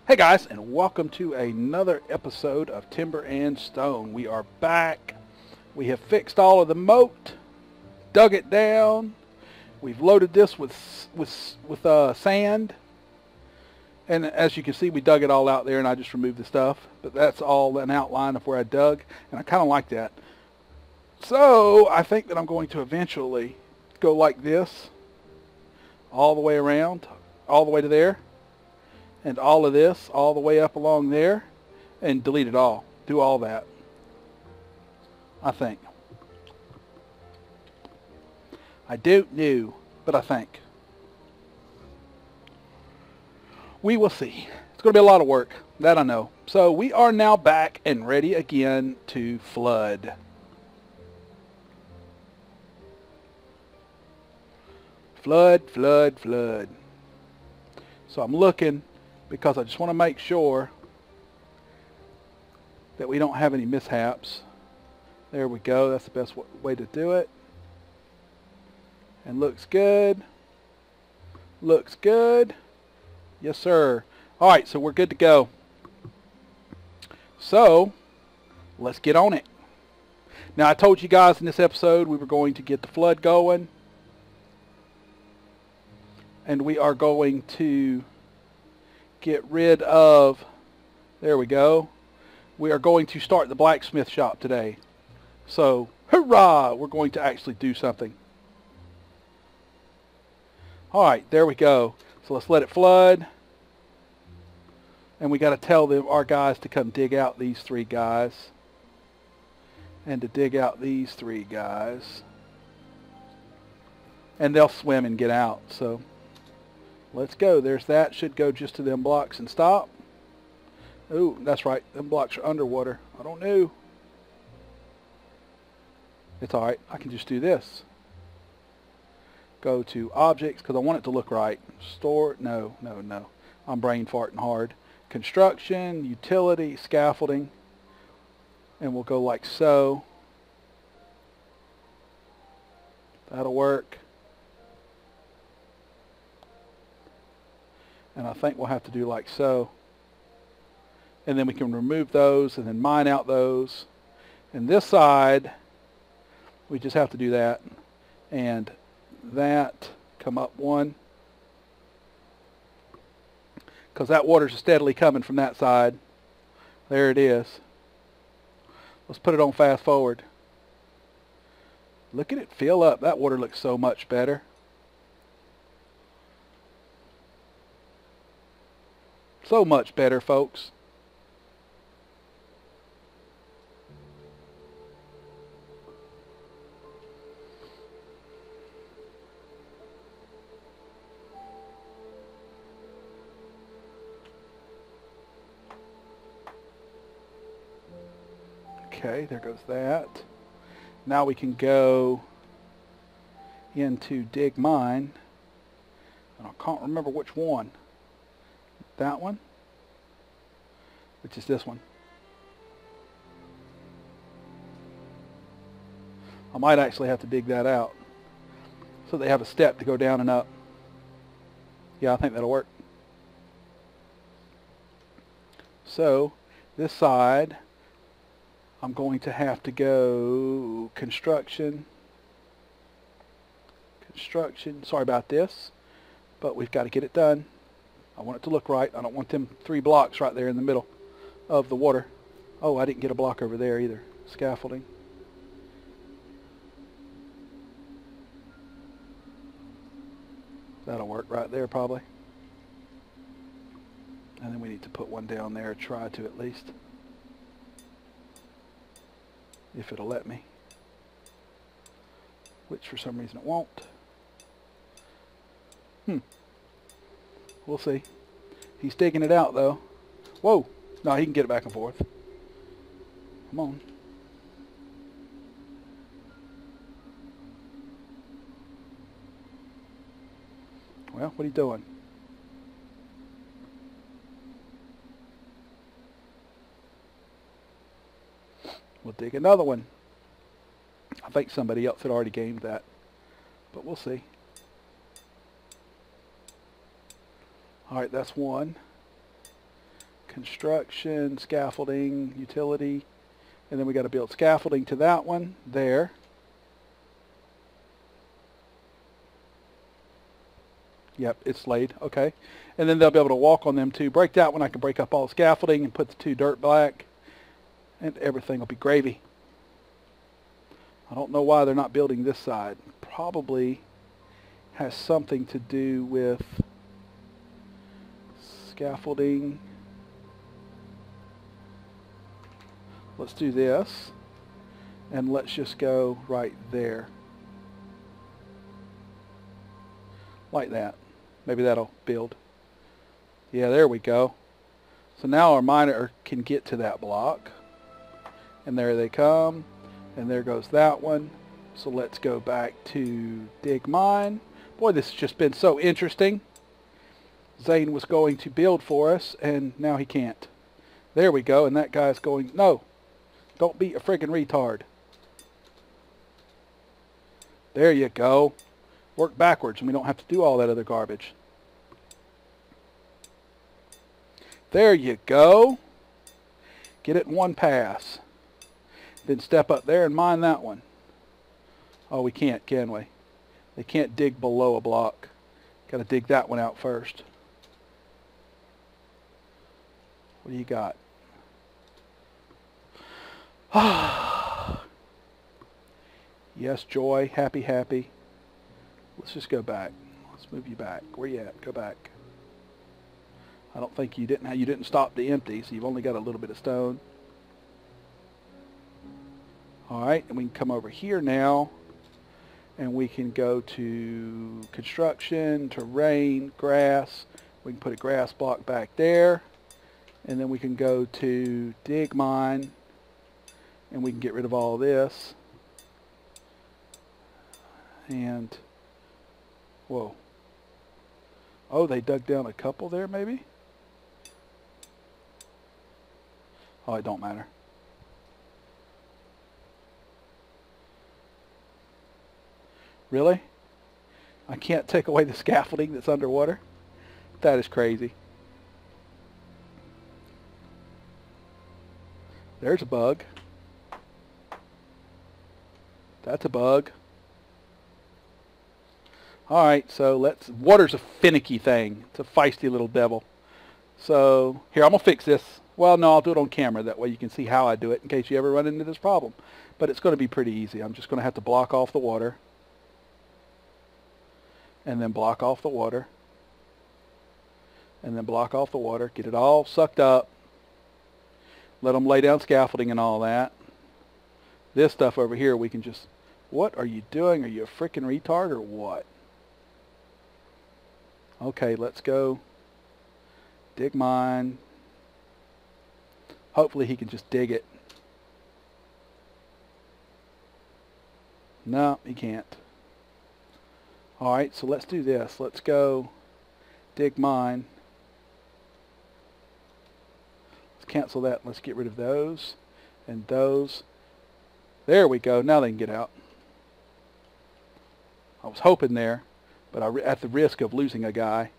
Hey guys, and welcome to another episode of Timber and Stone. We are back. We have fixed all of the moat, dug it down. We've loaded this with sand, and as you can see, we dug it all out there, and I just removed the stuff. But that's all an outline of where I dug, and I kind of like that. So I think that I'm going to eventually go like this, all the way around, all the way to there. And all of this all the way up along there, and delete it all. Do all that, I think. I don't know, but I think. We will see. It's going to be a lot of work, that I know. So we are now back and ready again to flood. Flood, flood, flood. So I'm looking, because I just want to make sure that we don't have any mishaps. There we go. That's the best way to do it. And looks good. Looks good. Yes, sir. All right, so we're good to go. So let's get on it. Now, I told you guys in this episode we were going to get the flood going. And we are going to get rid of, there we go. We are going to start the blacksmith shop today. So, hurrah! We're going to actually do something. Alright, there we go. So let's let it flood. And we got to tell them, our guys, to come dig out these three guys. And to dig out these three guys. And they'll swim and get out, so let's go. There's that. Should go just to them blocks and stop. Oh, that's right. Them blocks are underwater. I don't know. It's alright. I can just do this. Go to objects, because I want it to look right. Store. No, no, no. I'm brain farting hard. Construction, utility, scaffolding. And we'll go like so. That'll work. And I think we'll have to do like so. And then we can remove those and then mine out those. And this side, we just have to do that. And that, come up one. Because that water's steadily coming from that side. There it is. Let's put it on fast forward. Look at it fill up. That water looks so much better. So much better, folks. Okay, there goes that. Now we can go into dig mine. And I can't remember which one. That one, which is this one. I might actually have to dig that out so they have a step to go down and up. Yeah, I think that'll work. So this side, I'm going to have to go construction. Sorry about this, but we've got to get it done. I want it to look right. I don't want them 3 blocks right there in the middle of the water. Oh, I didn't get a block over there either. Scaffolding. That'll work right there probably. And then we need to put one down there, try to at least. If it'll let me. Which for some reason it won't. We'll see. He's digging it out, though. Whoa. No, he can get it back and forth. Come on. Well, what are you doing? We'll dig another one. I think somebody else had already gamed that. But we'll see. Alright, that's one. construction, scaffolding, utility, and then we got to build scaffolding to that one there. Yep, it's laid. Okay. And then they'll be able to walk on them too. Break that one. I can break up all the scaffolding and put the 2 dirt black, and everything will be gravy. I don't know why they're not building this side. Probably has something to do with scaffolding. Let's do this, and let's just go right there. Like that. Maybe that'll build. Yeah, there we go. So now our miner can get to that block. And there they come. And there goes that one. So let's go back to dig mine. Boy, this has just been so interesting. Zane was going to build for us, and now he can't. There we go, and that guy's going, no, don't be a friggin' retard. There you go. Work backwards, and we don't have to do all that other garbage. There you go. Get it in one pass. Then step up there and mine that one. Oh, we can't, can we? They can't dig below a block. Got to dig that one out first. What do you got? Yes, joy, happy, happy. Let's just go back. Let's move you back. Where you at? Go back. I don't think you didn't stop the empty, so you've only got a little bit of stone. Alright, and we can come over here now, and we can go to construction, terrain, grass. We can put a grass block back there, and then we can go to dig mine, and we can get rid of all this. And, whoa. Oh, they dug down a couple there, maybe? Oh, it don't matter. Really? I can't take away the scaffolding that's underwater? That is crazy. There's a bug. That's a bug. Alright, so water's a finicky thing. It's a feisty little devil. So, here, I'm going to fix this. Well, no, I'll do it on camera. That way you can see how I do it in case you ever run into this problem. But it's going to be pretty easy. I'm just going to have to block off the water. And then block off the water. And then block off the water. Get it all sucked up. Let them lay down scaffolding and all that. This stuff over here we can just... What are you doing? Are you a freaking retard or what? Okay, let's go dig mine. Hopefully he can just dig it. No, he can't. Alright, so let's do this. Let's go dig mine. Let's cancel that. Let's get rid of those and those. There we go. Now they can get out. I was hoping there, but at the risk of losing a guy.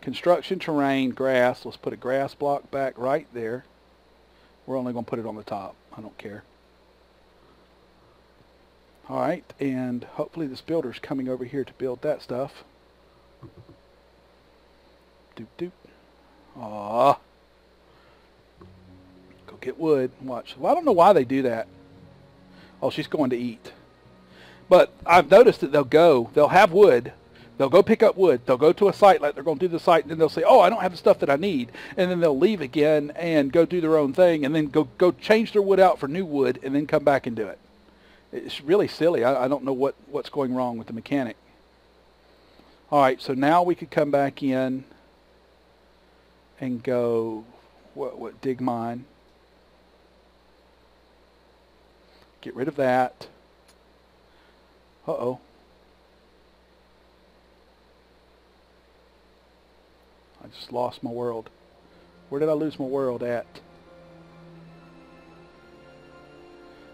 Construction, terrain, grass. Let's put a grass block back right there. We're only going to put it on the top. I don't care. Alright, and hopefully this builder's coming over here to build that stuff. Doop doop. Aww. Go get wood. Watch. Well, I don't know why they do that. Oh, she's going to eat. But I've noticed that they'll have wood. They'll go pick up wood. They'll go to a site like they're going to do the site, and then they'll say, oh, I don't have the stuff that I need. And then they'll leave again and go do their own thing, and then go change their wood out for new wood, and then come back and do it. It's really silly. I don't know what's going wrong with the mechanic. All right, so now we could come back in and go, dig mine. Get rid of that. Uh-oh. I just lost my world. Where did I lose my world at?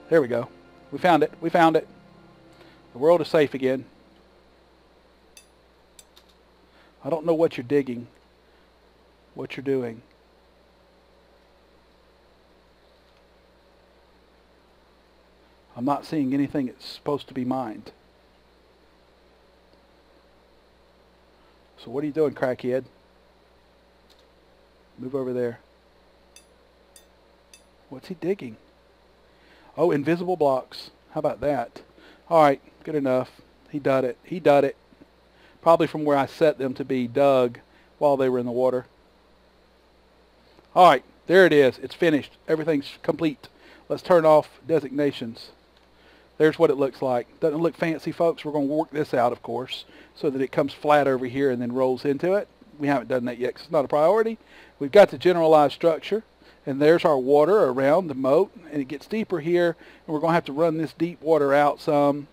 There we go. We found it. We found it. The world is safe again. I don't know what you're digging. What you're doing. I'm not seeing anything that's supposed to be mined. So what are you doing, crackhead? Move over there. What's he digging? Oh, invisible blocks. How about that? All right, good enough. He done it. He done it. Probably from where I set them to be dug while they were in the water. All right, there it is. It's finished. Everything's complete. Let's turn off designations. There's what it looks like. Doesn't look fancy, folks. We're going to work this out, of course, so that it comes flat over here and then rolls into it. We haven't done that yet because it's not a priority. We've got the generalized structure, and there's our water around the moat, and it gets deeper here, and we're going to have to run this deep water out some,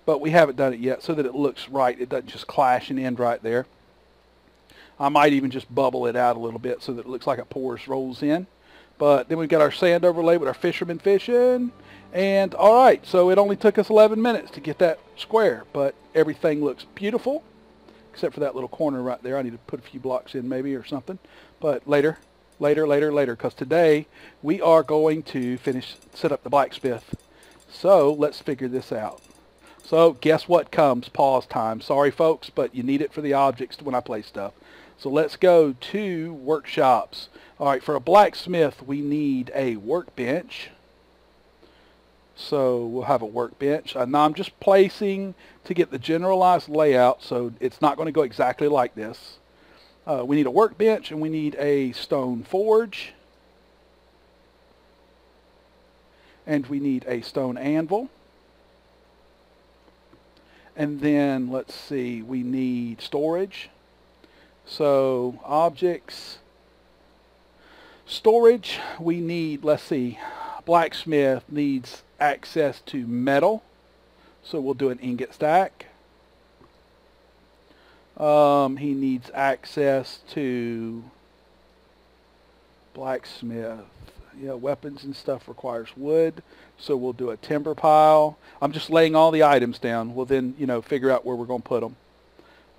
but we haven't done it yet so that it looks right. It doesn't just clash and end right there. I might even just bubble it out a little bit so that it looks like it rolls in. But then we've got our sand overlay with our fishermen fishing. And all right, so it only took us 11 minutes to get that square, but everything looks beautiful, except for that little corner right there. I need to put a few blocks in maybe or something, but later, because today we are going to set up the blacksmith. So let's figure this out. So guess what comes? Pause time. Sorry, folks, but you need it for the objects when I play stuff. So let's go to workshops. All right, for a blacksmith, we need a workbench. So we'll have a workbench. Now I'm just placing to get the generalized layout, so it's not going to go exactly like this. We need a workbench, and we need a stone forge. And we need a stone anvil. And then, let's see, we need storage. So objects, storage, we need, let's see, blacksmith needs access to metal, so we'll do an ingot stack. He needs access to blacksmith. Yeah, weapons and stuff requires wood, so we'll do a timber pile. I'm just laying all the items down. We'll then, figure out where we're going to put them.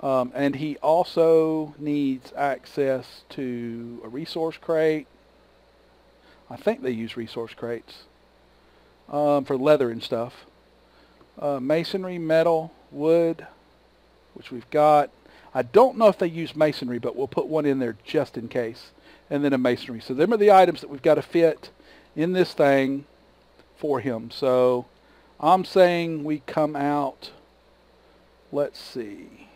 And he also needs access to a resource crate. I think they use resource crates for leather and stuff. Masonry, metal, wood, which we've got. I don't know if they use masonry, but we'll put one in there just in case. And then a masonry. So them are the items that we've got to fit in this thing for him. So I'm saying we come out, let's see,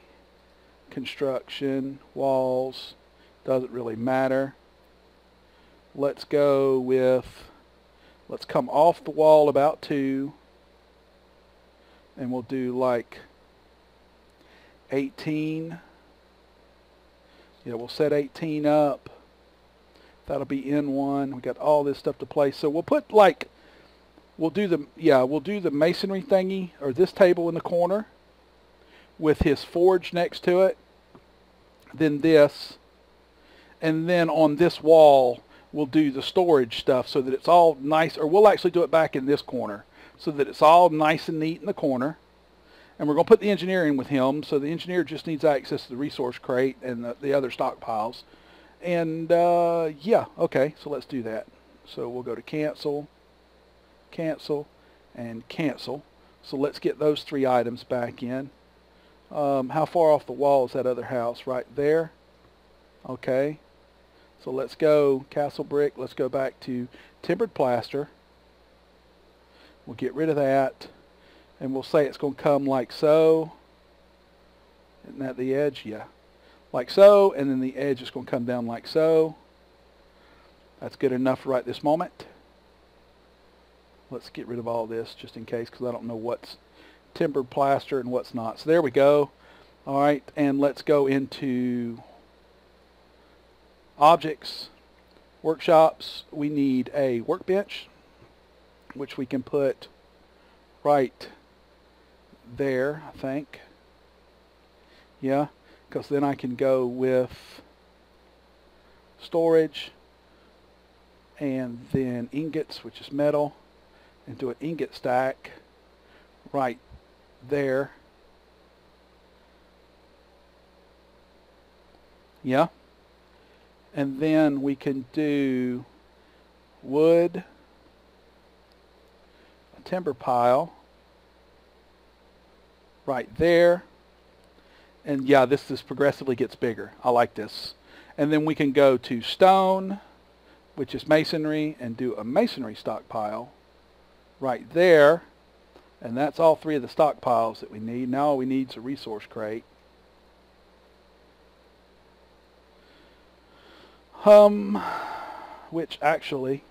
construction, walls, doesn't really matter. Let's go with, let's come off the wall about 2, and we'll do like 18. Yeah, we'll set 18 up. That'll be in 1. We got all this stuff to place. So we'll put like, we'll do the masonry thingy, or this table in the corner with his forge next to it. Then this, and then on this wall we'll do the storage stuff so that it's all nice, or we'll actually do it back in this corner so that it's all nice and neat in the corner. And we're going to put the engineer in with him, so the engineer just needs access to the resource crate and the other stockpiles. And yeah, okay, so let's do that. So we'll go to cancel, cancel, and cancel. So let's get those 3 items back in. How far off the wall is that other house? Right there. Okay. So let's go castle brick. Let's go back to timbered plaster. We'll get rid of that. And we'll say it's going to come like so. Isn't that the edge? Yeah. Like so. And then the edge is going to come down like so. That's good enough right this moment. Let's get rid of all this just in case, because I don't know what's timbered plaster and what's not. So there we go. All right, and let's go into objects, workshops. We need a workbench, which we can put right there, I think. Yeah, because then I can go with storage and then ingots, which is metal, and do an ingot stack right there. Yeah. And then we can do wood, a timber pile right there. And yeah, this progressively gets bigger. I like this. And then we can go to stone, which is masonry, and do a masonry stockpile right there. And that's all three of the stockpiles that we need. Now all we need is a resource crate. Which actually,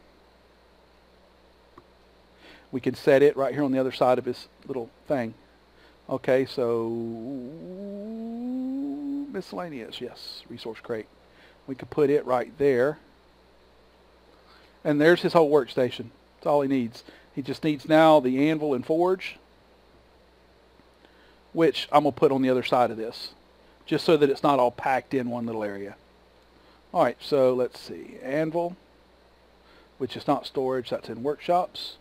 we can set it right here on the other side of this little thing. Okay, so miscellaneous, yes, resource crate. We could put it right there. And there's his whole workstation. That's all he needs. He just needs now the anvil and forge, which I'm going to put on the other side of this, just so that it's not all packed in one little area. All right, so let's see. Anvil, which is not storage, that's in workshops.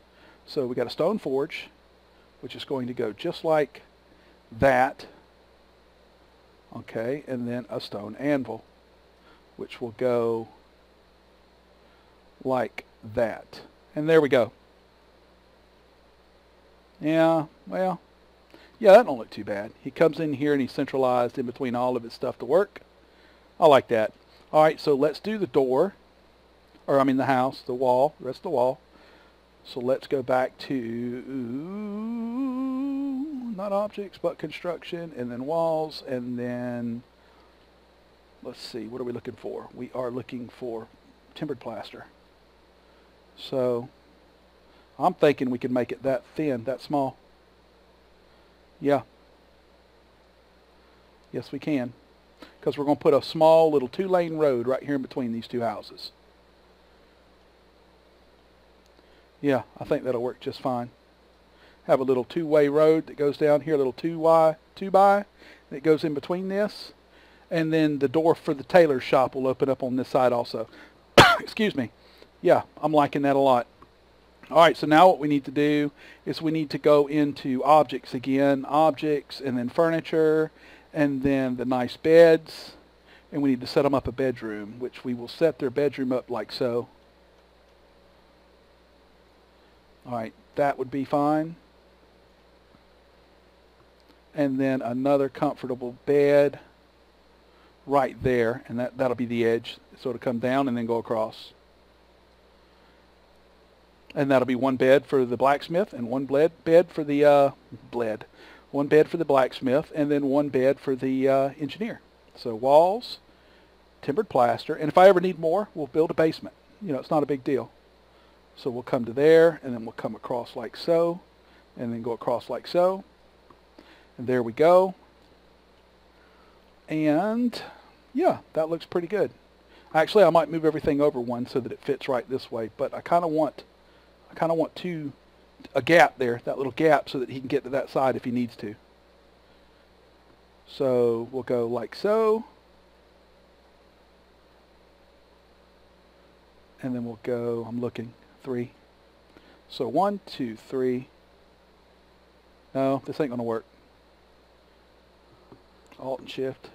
So we got a stone forge, which is going to go just like that. Okay, and then a stone anvil, which will go like that. And there we go. Yeah, well, yeah, that don't look too bad. He comes in here and he's centralized in between all of his stuff to work. I like that. All right, so let's do the door, or I mean the house, the wall, the rest of the wall. So let's go back to, not objects, but construction, and then walls, and then, let's see, what are we looking for? We are looking for timbered plaster. So I'm thinking we can make it that thin, that small. Yeah. Yes, we can. Because we're going to put a small little 2-lane road right here in between these two houses. Yeah, I think that'll work just fine. Have a little 2-way road that goes down here, a little 2-by that goes in between this. And then the door for the tailor's shop will open up on this side also. Excuse me. Yeah, I'm liking that a lot. All right, so now what we need to do is we need to go into objects again. Objects, and then furniture, and then the nice beds. And we need to set them up a bedroom, which we will set their bedroom up like so. All right, that would be fine. And then another comfortable bed right there, and that'll be the edge. So it'll come down and then go across. And that'll be one bed for the blacksmith, and one bed for the one bed for the blacksmith, and then one bed for the engineer. So walls, timbered plaster, and if I ever need more, we'll build a basement. You know, it's not a big deal. So we'll come to there, and then we'll come across like so, and then go across like so. And there we go. And yeah, that looks pretty good. Actually, I might move everything over one so that it fits right this way, but I kind of want a gap there, that little gap, so that he can get to that side if he needs to. So we'll go like so. And then we'll go, I'm looking, 3. So 1, 2, 3. No, this ain't going to work. Alt and Shift.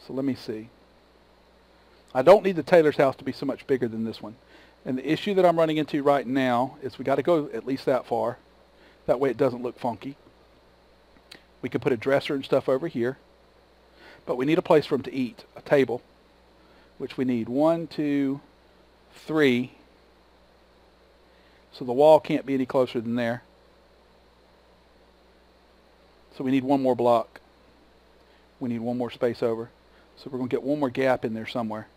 So let me see. I don't need the tailor's house to be so much bigger than this one. And the issue that I'm running into right now is we got to go at least that far. That way it doesn't look funky. We could put a dresser and stuff over here. But we need a place for him to eat, a table, which we need 1, 2, 3. So the wall can't be any closer than there. So we need one more block. We need one more space over. So we're going to get one more gap in there somewhere.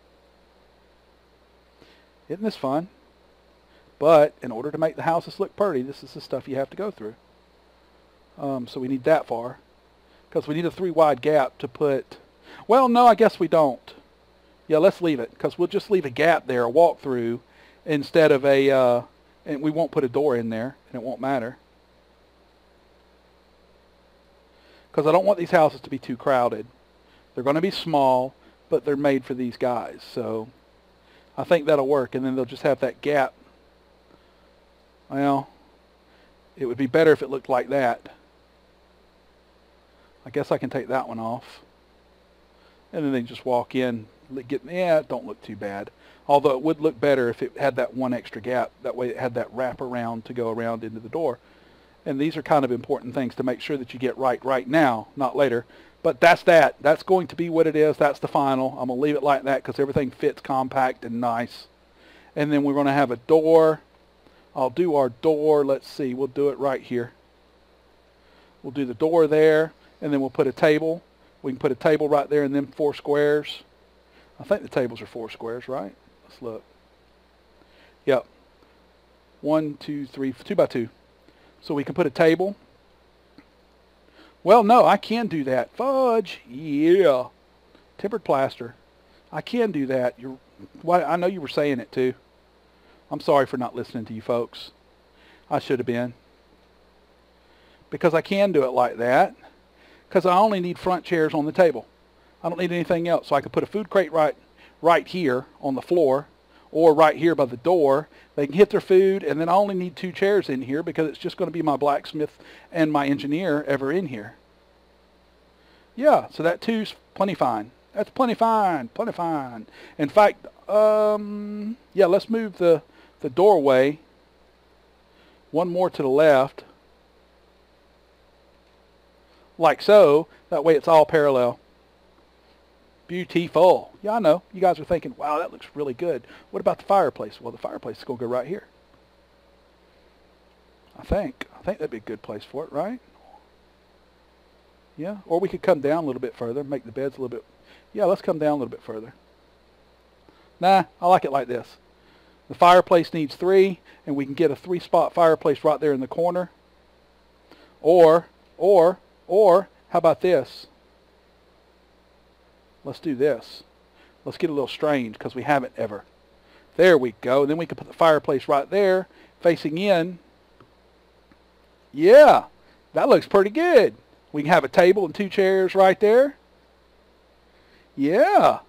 Isn't this fun? But in order to make the houses look pretty, this is the stuff you have to go through. So we need that far. Because we need a 3-wide gap to put... Well, no, I guess we don't. Yeah, let's leave it. Because we'll just leave a gap there, a walk-through, instead of a... and we won't put a door in there, and it won't matter. Because I don't want these houses to be too crowded. They're going to be small, but they're made for these guys. So I think that'll work, and then they'll just have that gap. Well, it would be better if it looked like that. I guess I can take that one off. And then they just walk in Yeah, it don't look too bad. Although it would look better if it had that one extra gap. That way it had that wrap around to go around into the door. And these are kind of important things to make sure that you get right now, not later. But that's that. That's going to be what it is. That's the final. I'm going to leave it like that because everything fits compact and nice. And then we're going to have a door. I'll do our door. Let's see. We'll do it right here. We'll do the door there, and then we'll put a table. We can put a table right there in them 4 squares. I think the tables are 4 squares, right? Let's look. Yep. 1, 2, 3, 2 by 2. So we can put a table. Well, no, I can do that. Fudge. Yeah. Tempered plaster. I can do that. I know you were saying it too. I'm sorry for not listening to you folks. I should have been. Because I can do it like that. Because I only need front chairs on the table. I don't need anything else. So I can put a food crate right here on the floor. Or right here by the door. They can hit their food, and then I only need 2 chairs in here because it's just going to be my blacksmith and my engineer ever in here. Yeah, so that 2's plenty fine. That's plenty fine, plenty fine. In fact, yeah, let's move the doorway 1 more to the left. Like so. That way it's all parallel. Beautiful. Yeah, I know. You guys are thinking, wow, that looks really good. What about the fireplace? Well, the fireplace is going to go right here. I think that'd be a good place for it, right? Yeah, or we could come down a little bit further, make the beds a little bit. Yeah, let's come down a little bit further. Nah, I like it like this. The fireplace needs 3, and we can get a 3-spot fireplace right there in the corner. Or, how about this? Let's do this. Let's get a little strange because we haven't ever. There we go. And then we can put the fireplace right there, facing in. Yeah, that looks pretty good. We can have a table and 2 chairs right there. Yeah,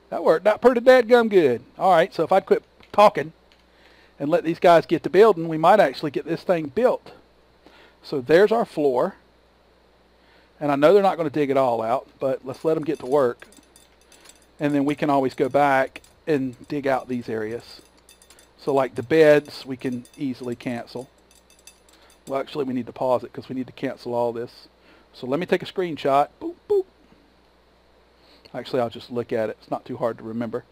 that worked out pretty dadgum good. All right, so if I'd quit talking and let these guys get to building, we might actually get this thing built. So there's our floor. And I know they're not going to dig it all out, but let's let them get to work. And then we can always go back and dig out these areas. So like the beds, we can easily cancel. Well, actually, we need to pause it because we need to cancel all this. So let me take a screenshot. Boop, boop. Actually, I'll just look at it. It's not too hard to remember.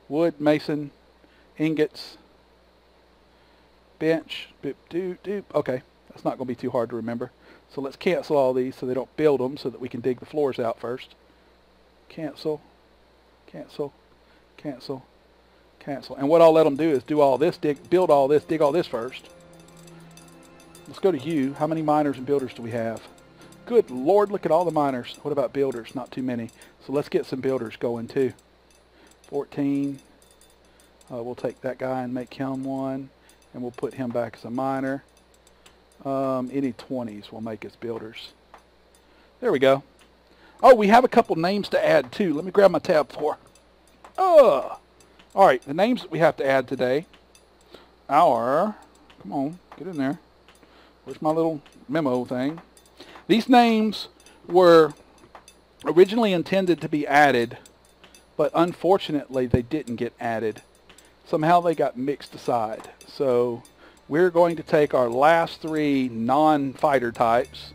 Wood, mason, ingots, bench, boop, doop, doop. Okay, that's not going to be too hard to remember. So let's cancel all these so they don't build them so that we can dig the floors out first. Cancel, cancel, cancel, cancel. And what I'll let them do is do all this, build all this, dig all this first. Let's go to you. How many miners and builders do we have? Good Lord, look at all the miners. What about builders? Not too many. So let's get some builders going too. 14. We'll take that guy and make him 1. And we'll put him back as a miner. Any 20s will make us builders. There we go. Oh, we have a couple names to add too. Let me grab my tab 4. Alright, the names that we have to add today are... Come on, get in there. Where's my little memo thing? These names were originally intended to be added, but unfortunately they didn't get added. Somehow they got mixed aside. So we're going to take our last 3 non-fighter types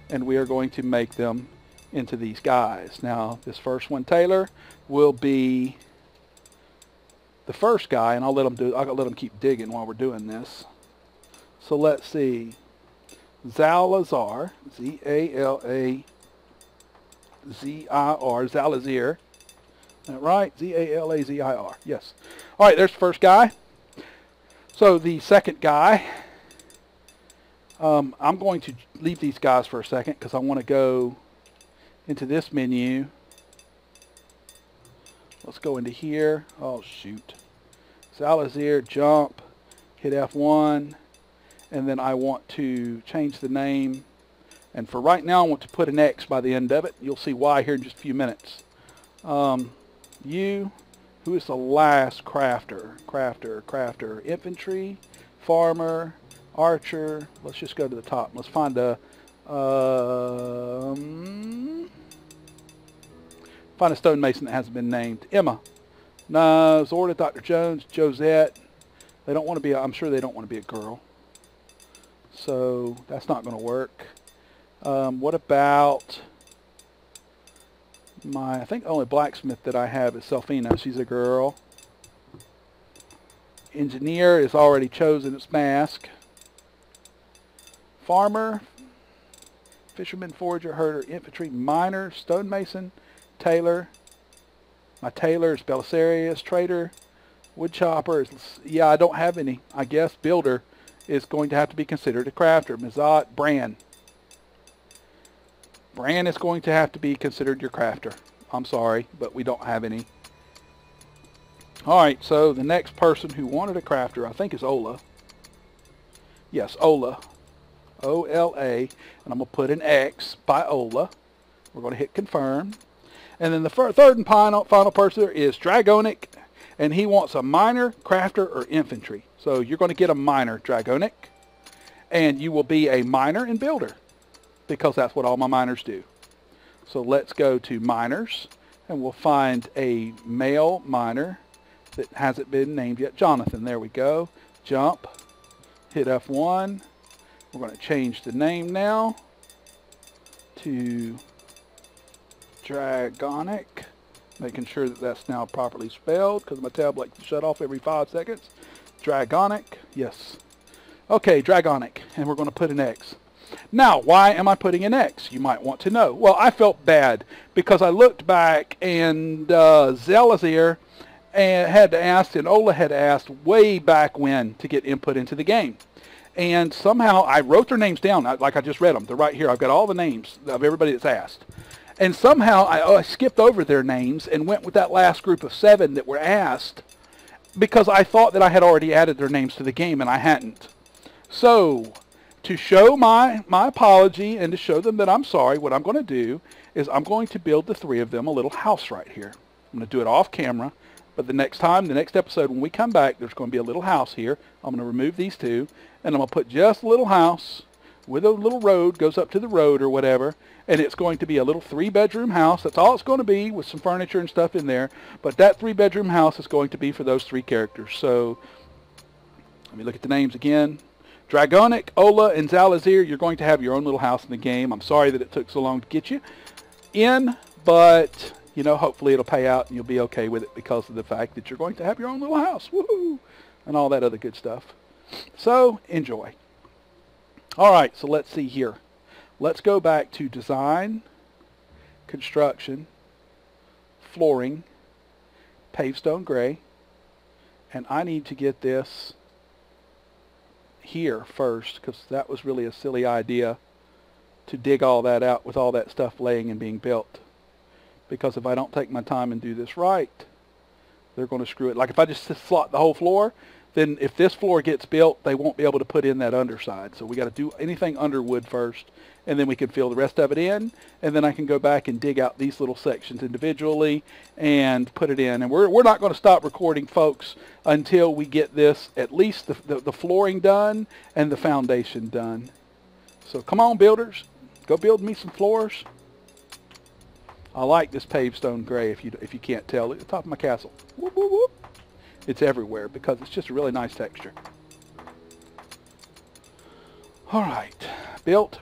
and we are going to make them into these guys. Now this first one, Taylor, will be the first guy, and I'll let them keep digging while we're doing this. So let's see. Zalazar, Z-A-L-A-Z-I-R, Zalazir. Is that right? Z-A-L-A-Z-I-R. Yes. All right, there's the first guy. So the second guy, I'm going to leave these guys for a second because I want to go into this menu. Let's go into here. Oh, shoot. Zalazir, jump, hit F1. And then I want to change the name. And for right now, I want to put an X by the end of it. You'll see why here in just a few minutes. You, who is the last crafter? Crafter, infantry, farmer, archer. Let's just go to the top. Let's find a... Find a stonemason that hasn't been named. Emma. No. Zorda, Dr. Jones, Josette. They don't want to be, I'm sure they don't want to be a girl. So that's not going to work. What about I think only blacksmith that I have is Selfina. She's a girl. Engineer is already chosen its mask. Farmer, fisherman, forager, herder, infantry, miner, stonemason, tailor. My tailor is Belisarius, trader, woodchopper is, yeah, I don't have any. I guess builder is going to have to be considered a crafter. Mizat, Bran. Bran is going to have to be considered your crafter. I'm sorry, but we don't have any. Alright, so the next person who wanted a crafter, I think, is Ola. Yes, Ola. O-L-A. And I'm going to put an X by Ola. We're going to hit confirm. And then the third and final person is Dragonic. And he wants a miner, crafter, or infantry. So you're going to get a miner, Dragonic. And you will be a miner and builder, because that's what all my miners do. So let's go to miners, and we'll find a male miner that hasn't been named yet. Jonathan, there we go. Jump, hit F1. We're going to change the name now to Dragonic, making sure that that's now properly spelled, because my tab likes to shut off every 5 seconds. Dragonic, yes. Okay, Dragonic, and we're going to put an X. Now, why am I putting an X? You might want to know. Well, I felt bad because I looked back and Zelazir had to ask, and Ola had asked way back when to get input into the game. And somehow I wrote their names down, like I just read them. They're right here. I've got all the names of everybody that's asked. And somehow I skipped over their names and went with that last group of 7 that were asked, because I thought that I had already added their names to the game, and I hadn't. So, to show my apology and to show them that I'm sorry, what I'm going to do is I'm going to build the 3 of them a little house right here. I'm going to do it off camera, but the next episode, when we come back, there's going to be a little house here. I'm going to remove these 2, and I'm going to put just a little house with a little road, goes up to the road or whatever, and it's going to be a little 3-bedroom house. That's all it's going to be, with some furniture and stuff in there, but that 3-bedroom house is going to be for those 3 characters. So, let me look at the names again. Dragonic, Ola, and Zalazir, you're going to have your own little house in the game. I'm sorry that it took so long to get you in, but, you know, hopefully it'll pay out and you'll be okay with it because of the fact that you're going to have your own little house. Woohoo! And all that other good stuff. So, enjoy. Alright, so let's see here. Let's go back to design, construction, flooring, pavestone gray, and I need to get this here first, because that was really a silly idea to dig all that out with all that stuff laying and being built, because if I don't take my time and do this right, they're going to screw it. Like if I just slot the whole floor, then if this floor gets built, they won't be able to put in that underside. So we got to do anything under wood first, and then we can fill the rest of it in, and then I can go back and dig out these little sections individually and put it in. And we're not going to stop recording, folks, until we get this, at least the flooring done and the foundation done. So come on, builders, go build me some floors. I like this pavestone gray, if you can't tell. At the top of my castle. Whoop, whoop, whoop. It's everywhere because it's just a really nice texture. All right, built,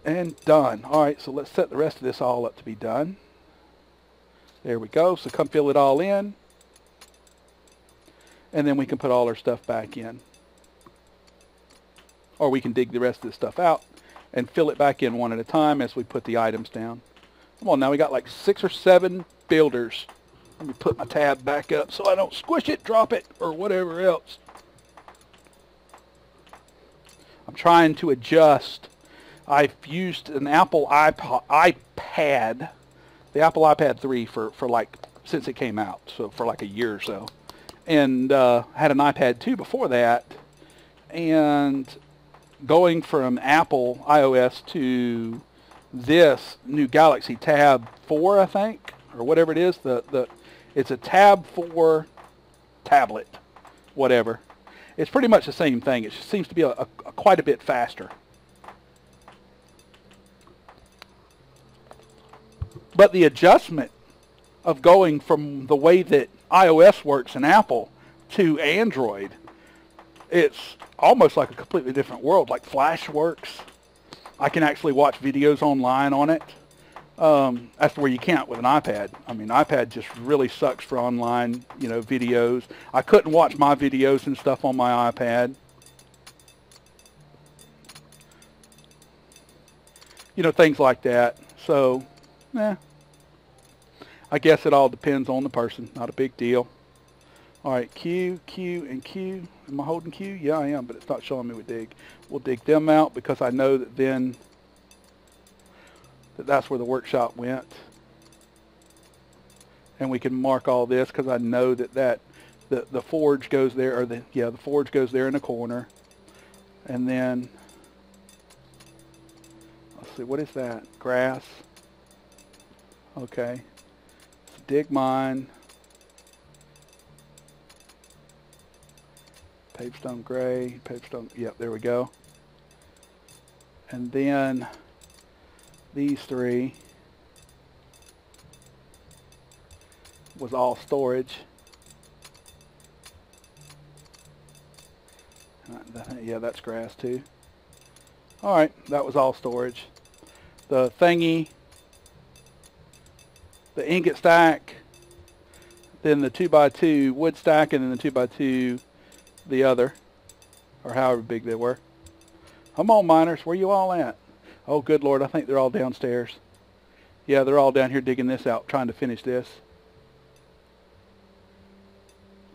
and done. All right, so let's set the rest of this all up to be done. There we go. So come fill it all in, and then we can put all our stuff back in. Or we can dig the rest of this stuff out and fill it back in one at a time as we put the items down. Come on, now we got like 6 or 7 builders. Let me put my tab back up so I don't squish it, drop it, or whatever else. I'm trying to adjust. I've used an Apple iPad, the Apple iPad 3 for like, since it came out, so for like a year or so. And had an iPad 2 before that. And going from Apple iOS to this new Galaxy Tab 4, I think, or whatever it is, it's a Tab 4 tablet, whatever. It's pretty much the same thing. It just seems to be quite a bit faster. But the adjustment of going from the way that iOS works in Apple to Android. It's almost like a completely different world. Like Flash works. I can actually watch videos online on it. That's where you can't with an iPad. I mean, iPad just really sucks for online, you know, videos. I couldn't watch my videos and stuff on my iPad. You know, things like that. So, I guess it all depends on the person. Not a big deal. All right, Q, Q, and Q. Am I holding Q? Yeah, I am, but it's not showing me we dig. We'll dig them out because I know that then that's where the workshop went. And we can mark all this because I know that the forge goes there, or the forge goes there in the corner. And then, let's see, what is that? Grass. Okay. So dig mine. Pavestone gray, pavestone, yep, there we go. And then these three was all storage. Yeah, that's grass too. All right, that was all storage. The thingy, the ingot stack, then the 2x2 wood stack, and then the 2x2 the other, or however big they were. Come on, miners, where you all at? Oh, good Lord, I think they're all downstairs. Yeah, they're all down here digging this out, trying to finish this.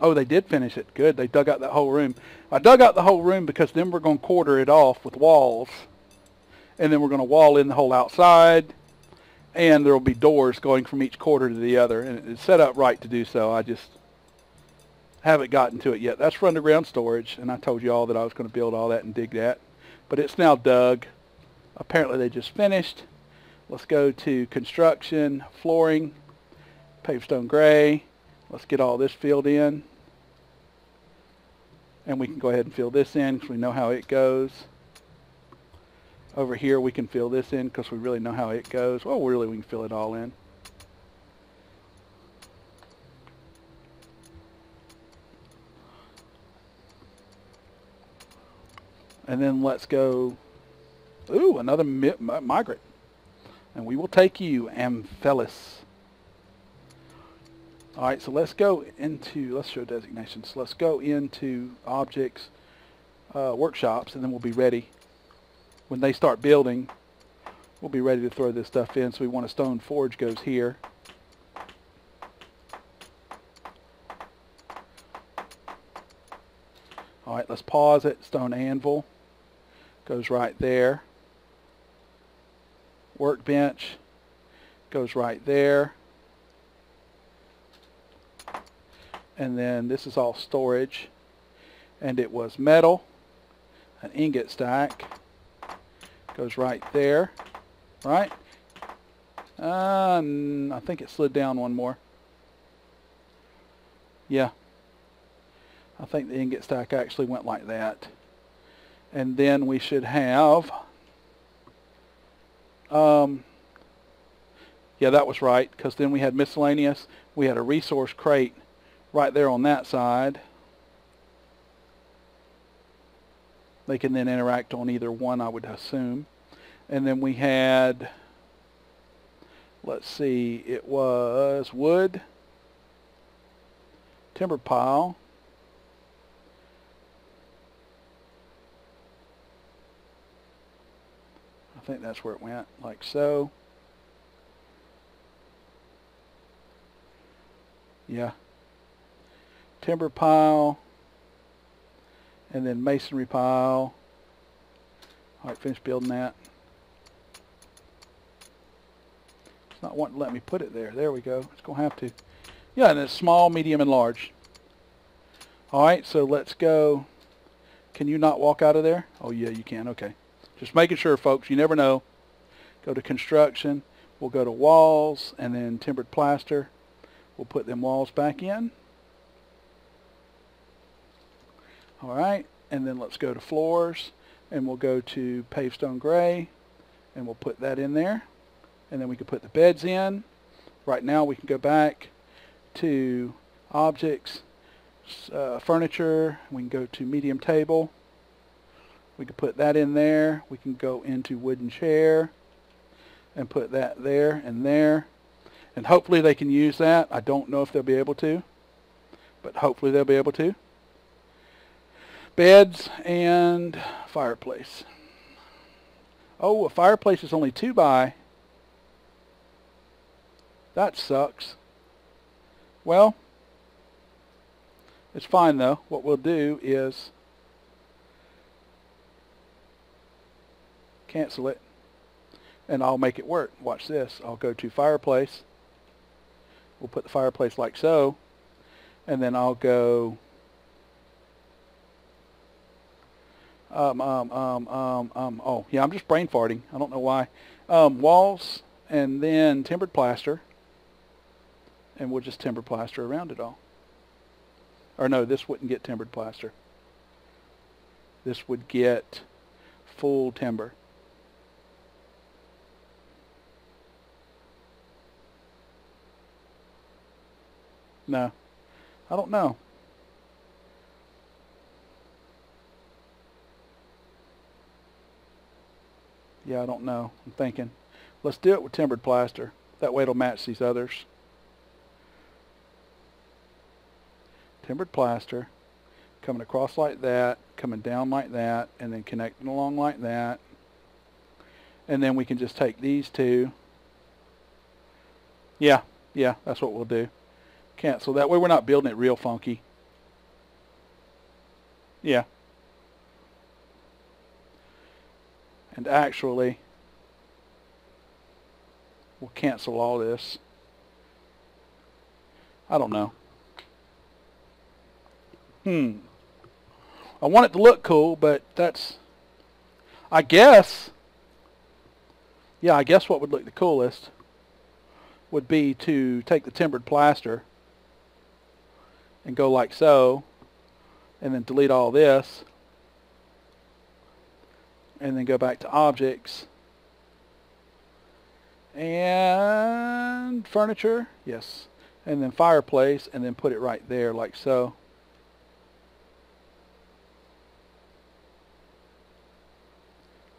Oh, they did finish it. Good, they dug out that whole room. I dug out the whole room because then we're going to quarter it off with walls. And then we're going to wall in the whole outside. And there will be doors going from each quarter to the other. And it's set up right to do so. I just haven't gotten to it yet. That's for underground storage, and I told you all that I was going to build all that and dig that. But it's now dug. Apparently they just finished. Let's go to construction, flooring, pavestone gray. Let's get all this filled in. And we can go ahead and fill this in because we know how it goes. Over here we can fill this in because we really know how it goes. Well, really we can fill it all in. And then let's go, ooh, another migrant. And we will take you, Amphelis. All right, so let's go into, let's show designations. Let's go into objects, workshops, and then we'll be ready. When they start building, we'll be ready to throw this stuff in. So we want a stone forge goes here. All right, let's pause it. Stone anvil goes right there. Workbench goes right there. And then this is all storage. And it was metal. An ingot stack goes right there. Right? I think it slid down one more. Yeah. I think the ingot stack actually went like that. And then we should have, yeah, that was right, because then we had miscellaneous. We had a resource crate right there on that side. They can then interact on either one, I would assume. And then we had, let's see, it was wood, timber pile, I think that's where it went, like so. Yeah. Timber pile. And then masonry pile. Alright, finish building that. It's not wanting to let me put it there. There we go. It's going to have to. Yeah, and it's small, medium, and large. Alright, so let's go. Can you not walk out of there? Oh, yeah, you can. Okay. Just making sure, folks. You never know. Go to construction. We'll go to walls and then timbered plaster. We'll put them walls back in. All right. And then let's go to floors. And we'll go to pavestone gray. And we'll put that in there. And then we can put the beds in. Right now we can go back to objects, furniture. We can go to medium table. We can put that in there. We can go into wooden chair and put that there and there. And hopefully they can use that. I don't know if they'll be able to, but hopefully they'll be able to. Beds and fireplace. Oh, a fireplace is only 2 by. That sucks. Well, it's fine though. What we'll do is cancel it and I'll make it work. Watch this. I'll go to fireplace. We'll put the fireplace like so, and then I'll go oh yeah, I'm just brain farting. I don't know why. Walls and then timbered plaster, and we'll just timber plaster around it all. Or no, this wouldn't get timbered plaster. This would get full timber. No, I don't know. Yeah, I don't know. I'm thinking. Let's do it with timbered plaster. That way it'll match these others. Timbered plaster. Coming across like that. Coming down like that. And then connecting along like that. And then we can just take these two. Yeah, that's what we'll do. Cancel. That way we're not building it real funky. Yeah. And actually, we'll cancel all this. I don't know. I want it to look cool, but that's, I guess, yeah, I guess what would look the coolest would be to take the timbered plaster and go like so, and then delete all this, and then go back to objects and furniture, yes, and then fireplace, and then put it right there like so.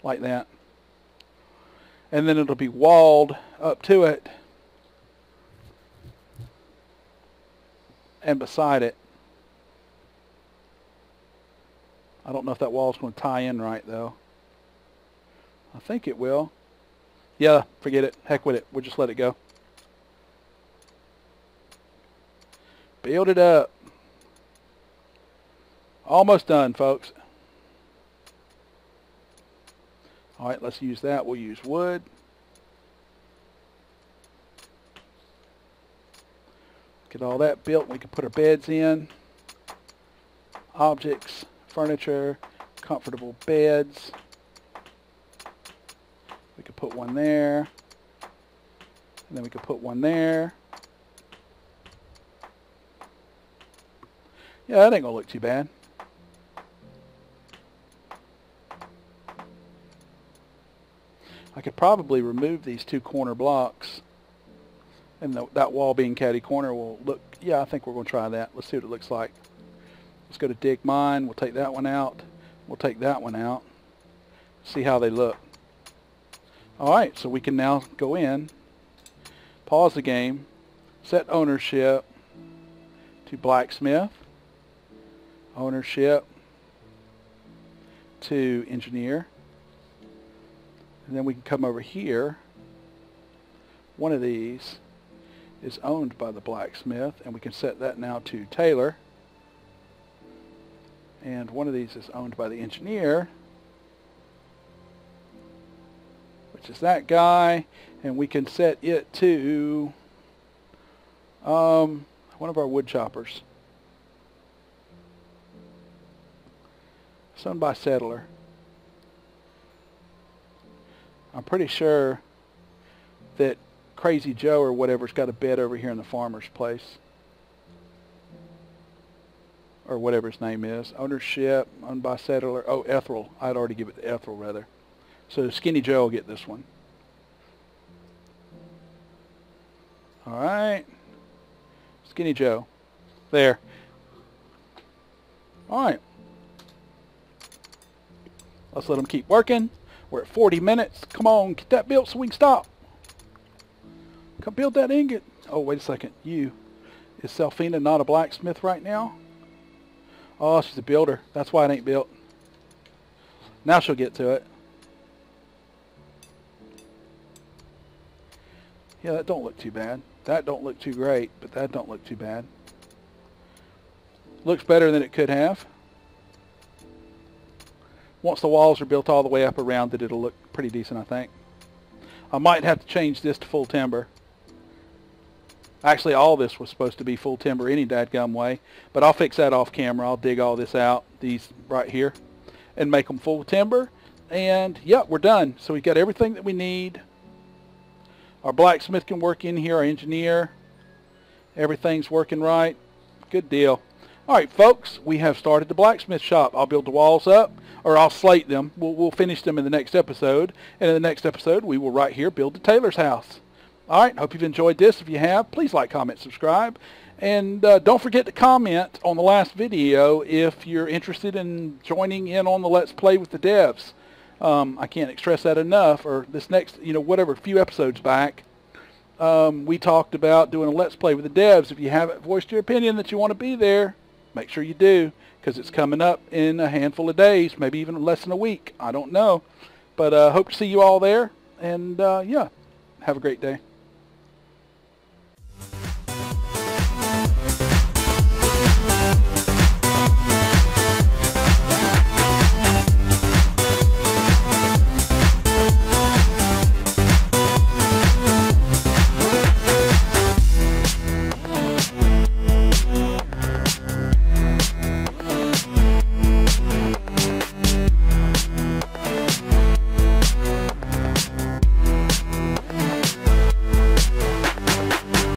Like that. And then it'll be walled up to it and beside it. I don't know if that wall's going to tie in right though. I think it will. Yeah, forget it. Heck with it. We'll just let it go. Build it up. Almost done, folks. Alright, let's use that. We'll use wood. Get all that built. We can put our beds in. Objects, furniture, comfortable beds. We could put one there. And then we could put one there. Yeah, that ain't gonna look too bad. I could probably remove these 2 corner blocks, and that wall being catty corner will look, yeah, I think we're going to try that. Let's see what it looks like. Let's go to dig mine. We'll take that one out. We'll take that one out. See how they look. Alright, so we can now go in, pause the game, set ownership to Blacksmith, ownership to Engineer. And then we can come over here. One of these is owned by the Blacksmith, and we can set that now to Tailor. And one of these is owned by the Engineer, which is that guy, and we can set it to one of our wood choppers. It's owned by Settler. I'm pretty sure that Crazy Joe or whatever's got a bed over here in the farmer's place. Or whatever his name is. Ownership, owned by Settler. Oh, Ethel. I'd already give it to Ethel, rather. So Skinny Joe will get this one. Alright. Skinny Joe. There. Alright. Let's let them keep working. We're at 40 minutes. Come on, get that built so we can stop. Come build that ingot. Oh, wait a second. Is Selfina not a blacksmith right now? Oh, she's a builder. That's why it ain't built. Now she'll get to it. Yeah, that don't look too bad. That don't look too great, but that don't look too bad. Looks better than it could have. Once the walls are built all the way up around it, it'll look pretty decent, I think. I might have to change this to full timber. Actually, all this was supposed to be full timber any dadgum way, but I'll fix that off camera. I'll dig all this out, these right here, and make them full timber. And, yeah, we're done. So we've got everything that we need. Our blacksmith can work in here, our engineer. Everything's working right. Good deal. All right, folks, we have started the blacksmith shop. I'll build the walls up, or I'll slate them. We'll finish them in the next episode. And in the next episode, we will right here build the tailor's house. All right, hope you've enjoyed this. If you have, please like, comment, subscribe. And don't forget to comment on the last video if you're interested in joining in on the Let's Play with the devs. I can't stress that enough. Or this next, whatever, few episodes back, we talked about doing a Let's Play with the devs. If you haven't voiced your opinion that you want to be there, make sure you do, because it's coming up in a handful of days, maybe even less than a week. I don't know. But hope to see you all there. And, yeah, have a great day.